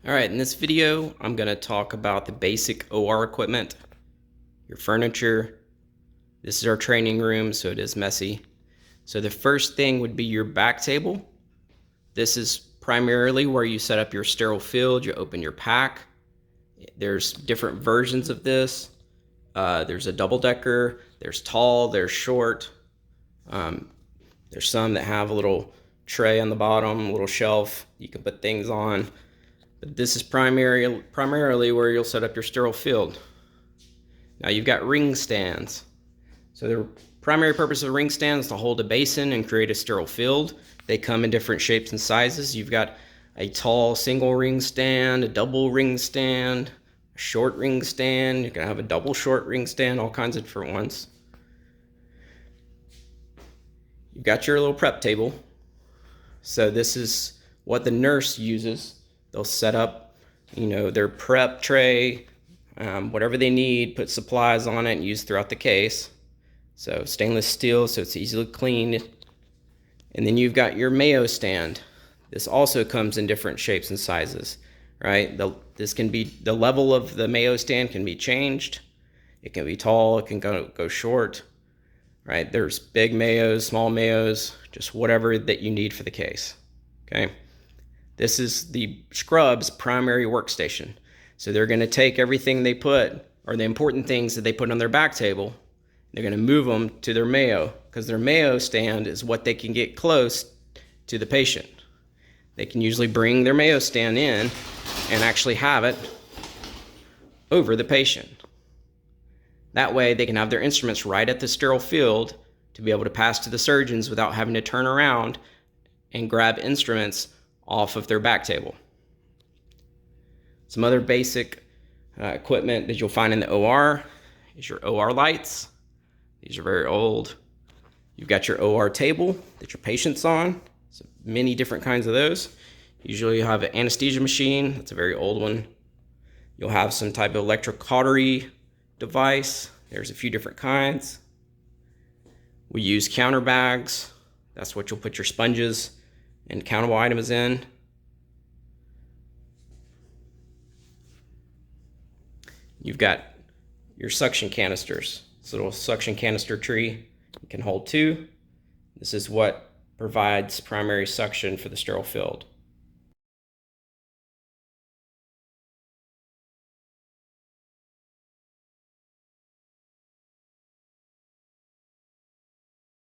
Alright, in this video, I'm going to talk about the basic OR equipment, your furniture. This is our training room, so it is messy. So the first thing would be your back table. This is primarily where you set up your sterile field, you open your pack. There's different versions of this. There's a double-decker, there's tall, there's short. There's some that have a little tray on the bottom, a little shelf you can put things on. But this is primarily where you'll set up your sterile field. Now you've got ring stands. So the primary purpose of a ring stand is to hold a basin and create a sterile field. They come in different shapes and sizes. You've got a tall single ring stand, a double ring stand, a short ring stand. You can have a double short ring stand, all kinds of different ones. You've got your little prep table. So this is what the nurse uses. They'll set up, their prep tray, whatever they need, put supplies on it and use throughout the case. So stainless steel, so it's easily cleaned. And then you've got your Mayo stand. This also comes in different shapes and sizes, right? This can be, the level of the Mayo stand can be changed. It can be tall, it can go short, right? There's big Mayos, small Mayos, just whatever that you need for the case, okay? This is the scrub's primary workstation. So they're going to take everything they put, or the important things that they put on their back table, they're going to move them to their Mayo, because their Mayo stand is what they can get close to the patient. They can usually bring their Mayo stand in and actually have it over the patient. That way they can have their instruments right at the sterile field to be able to pass to the surgeons without having to turn around and grab instruments off of their back table. Some other basic equipment that you'll find in the OR is your OR lights. These are very old. You've got your OR table that your patient's on. So many different kinds of those. Usually you have an anesthesia machine. That's a very old one. You'll have some type of electrocautery device. There's a few different kinds. We use counter bags. That's what you'll put your sponges and countable items in. You've got your suction canisters. This little suction canister tree, it can hold 2. This is what provides primary suction for the sterile field.